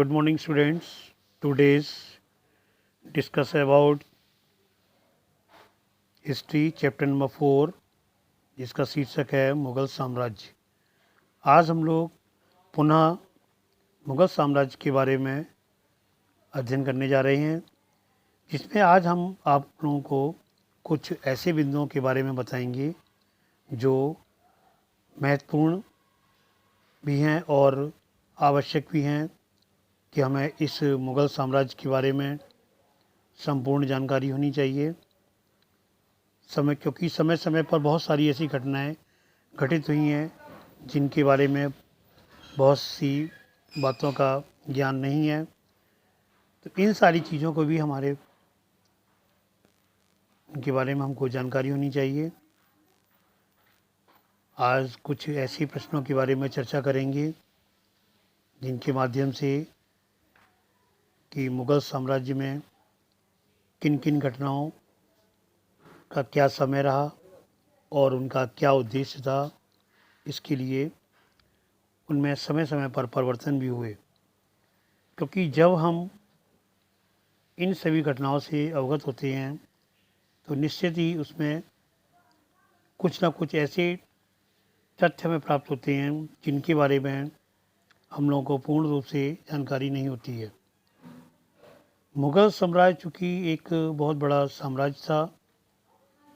Good morning, students. Today's discuss about history chapter number 4, जिसका शीर्षक है मुग़ल साम्राज्य। आज हम लोग पुनः मुग़ल साम्राज्य के बारे में अध्ययन करने जा रहे हैं, जिसमें आज हम आप लोगों को कुछ ऐसे बिंदुओं के बारे में बताएंगे जो महत्वपूर्ण भी हैं और आवश्यक भी हैं कि हमें इस मुग़ल साम्राज्य के बारे में संपूर्ण जानकारी होनी चाहिए। क्योंकि समय समय पर बहुत सारी ऐसी घटनाएं घटित हुई हैं जिनके बारे में बहुत सी बातों का ज्ञान नहीं है, तो इन सारी चीज़ों को भी इनके बारे में हमको जानकारी होनी चाहिए। आज कुछ ऐसे प्रश्नों के बारे में चर्चा करेंगे जिनके माध्यम से कि मुग़ल साम्राज्य में किन किन घटनाओं का क्या समय रहा और उनका क्या उद्देश्य था, इसके लिए उनमें समय समय पर परिवर्तन भी हुए। क्योंकि जब हम इन सभी घटनाओं से अवगत होते हैं तो निश्चित ही उसमें कुछ ना कुछ ऐसे तथ्य हमें प्राप्त होते हैं जिनके बारे में हम लोगों को पूर्ण रूप से जानकारी नहीं होती है। मुग़ल साम्राज्य चूँकि एक बहुत बड़ा साम्राज्य था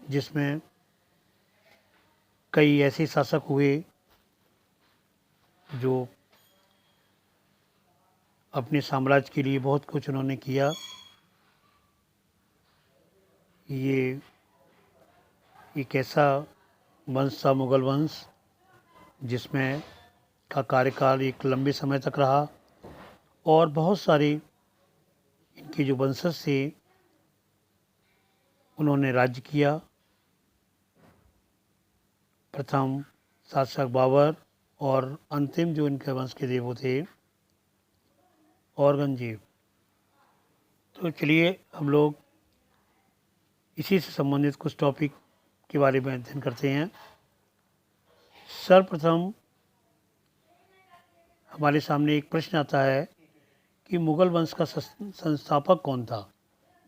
जिसमें कई ऐसे शासक हुए जो अपने साम्राज्य के लिए बहुत कुछ उन्होंने किया। ये एक ऐसा वंश था मुग़ल वंश जिसमें का कार्यकाल एक लंबे समय तक रहा और बहुत सारे इनके जो वंशज थे उन्होंने राज्य किया। प्रथम शासक बाबर और अंतिम जो इनके वंश के थे वो थे औरंगजेब। तो चलिए हम लोग इसी से संबंधित कुछ टॉपिक के बारे में अध्ययन करते हैं। सर्वप्रथम हमारे सामने एक प्रश्न आता है कि मुग़ल वंश का संस्थापक कौन था,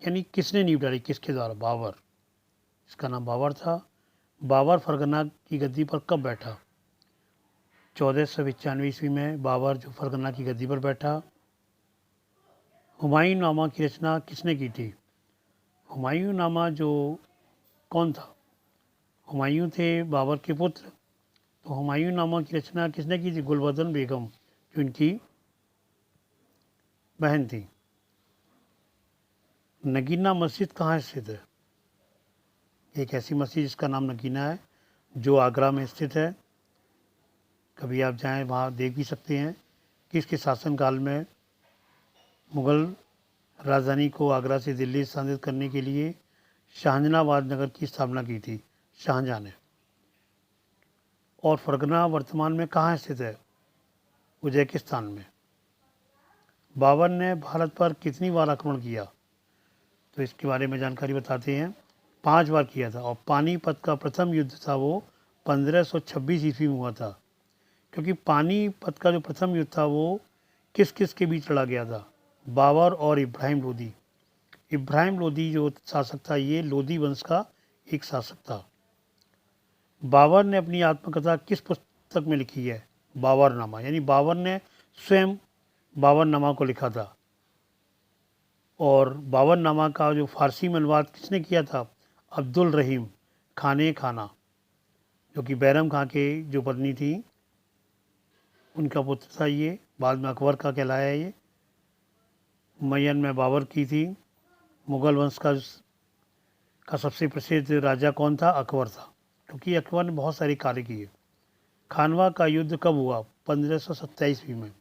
यानी किसने नींव डाली, किसके द्वारा? बाबर। इसका नाम बाबर था। बाबर फरगना की गद्दी पर कब बैठा? 1495 ईस्वी में बाबर जो फरगना की गद्दी पर बैठा। हुमायूं नामा की रचना किसने की थी? हुमायूं नामा जो कौन था? हुमायूं थे बाबर के पुत्र। तो हुमायूं नामा की रचना किसने की थी? गुलबदन बेगम, जो इनकी बहन थी। नगीना मस्जिद कहाँ स्थित है? एक ऐसी मस्जिद जिसका नाम नगीना है, जो आगरा में स्थित है। कभी आप जाएं वहाँ देख भी सकते हैं कि इसके शासनकाल में मुग़ल राजधानी को आगरा से दिल्ली स्थानांतरित करने के लिए शाहजहानाबाद नगर की स्थापना की थी शाहजहाँ ने। और फरगना वर्तमान में कहाँ स्थित है? उज़्बेकिस्तान में। बाबर ने भारत पर कितनी बार आक्रमण किया? तो इसके बारे में जानकारी बताते हैं। 5 बार किया था। और पानीपत का प्रथम युद्ध था वो 1526 ईस्वी में हुआ था। क्योंकि पानीपत का जो प्रथम युद्ध था वो किस किस के बीच लड़ा गया था? बाबर और इब्राहिम लोदी। इब्राहिम लोदी जो शासक था, ये लोदी वंश का एक शासक था। बाबर ने अपनी आत्मकथा किस पुस्तक में लिखी है? बाबरनामा, यानी बाबर ने स्वयं बाबरनामा को लिखा था। और बाबरनामा का जो फारसी में अनुवाद किसने किया था? अब्दुल रहीम खाने खाना, जो कि बैरम खां के जो पत्नी थी उनका पुत्र था। ये बाद में अकबर का कहलाया। ये हुमायूं में बाबर की थी। मुग़ल वंश का सबसे प्रसिद्ध राजा कौन था? अकबर था, क्योंकि अकबर ने बहुत सारे कार्य किए। खानवा का युद्ध कब हुआ? 1527 ईस्वी में।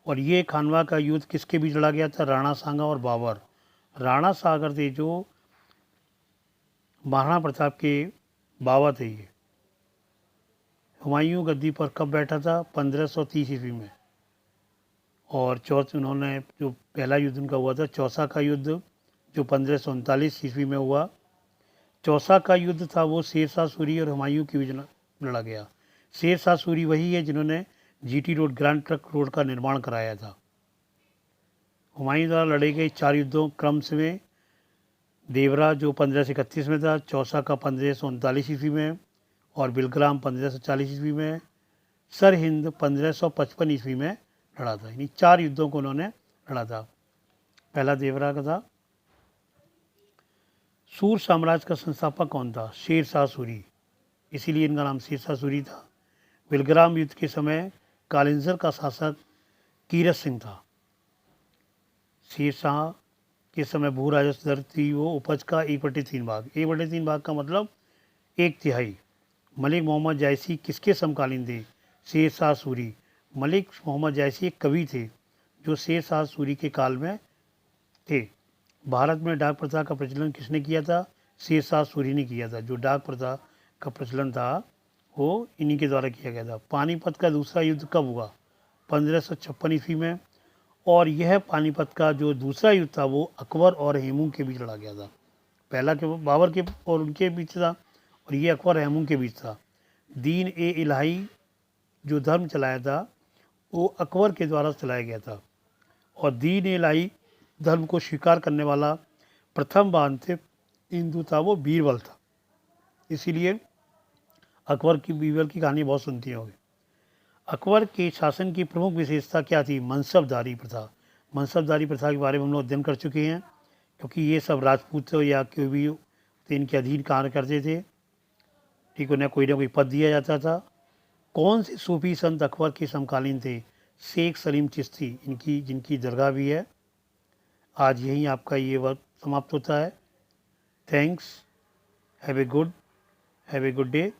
और ये खानवा का युद्ध किसके बीच लड़ा गया था? राणा सांगा और बाबर। राणा सागर थे जो महाराणा प्रताप के बाबा थे। ये हुमायूं गद्दी पर कब बैठा था? 1530 ईस्वी में। और उन्होंने जो पहला युद्ध उनका हुआ था चौसा का युद्ध, जो 1539 ईस्वी में हुआ। चौसा का युद्ध था वो शेरशाह सूरी और हुमायूं के बीच लड़ा गया। शेरशाह सूरी वही है जिन्होंने GT road, grand trunk road का निर्माण कराया था। हुमायूं द्वारा लड़े गए 4 युद्धों क्रम में देवरा जो 15 से 31 में था, चौसा का 1539 ईस्वी में और बिलग्राम 1540 ईस्वी में, सरहिंद 1555 ईस्वी में लड़ा था। यानी 4 युद्धों को उन्होंने लड़ा था। पहला देवरा का था। सूर साम्राज्य का संस्थापक कौन था? शेर शाह सूरी, इसीलिए इनका नाम शेर शाह सूरी था। बिलग्राम युद्ध के समय कालिंजर का शासक कीरत सिंह था। शेर शाह के समय भू राजस्व दर थी वो उपज का 1/3 भाग। 1/3 भाग का मतलब 1/3। मलिक मोहम्मद जायसी किसके समकालीन थे? शेर शाह सूरी। मलिक मोहम्मद जायसी एक कवि थे जो शेर शाह सूरी के काल में थे। भारत में डाक प्रथा का प्रचलन किसने किया था? शेर शाह सूरी ने किया था। जो डाक प्रथा का प्रचलन था वो इन्हीं के द्वारा किया गया था। पानीपत का दूसरा युद्ध कब हुआ? 1556 ईस्वी में। और यह पानीपत का जो दूसरा युद्ध था वो अकबर और हेमू के बीच लड़ा गया था। पहला के बाबर के और उनके बीच था और ये अकबर हेमू के बीच था। दीन ए इलाही जो धर्म चलाया था वो अकबर के द्वारा चलाया गया था और दीन ए इलाही धर्म को स्वीकार करने वाला प्रथम वांछित हिंदू था वो बीरबल था। इसीलिए अकबर की बीरबल की कहानी बहुत सुनती होंगे। अकबर के शासन की प्रमुख विशेषता क्या थी? मनसबदारी प्रथा। मनसबदारी प्रथा के बारे में हम लोग अध्ययन कर चुके हैं क्योंकि ये सब राजपूत या कोई भी इनके अधीन कार्य करते थे। ठीक, उन्हें कोई ना कोई पद दिया जाता था। कौन से सूफी संत अकबर के समकालीन थे? शेख सलीम चिश्ती, इनकी जिनकी दरगाह भी है। आज यहीं आपका ये वक्त समाप्त होता है। Thanks. Have a good day.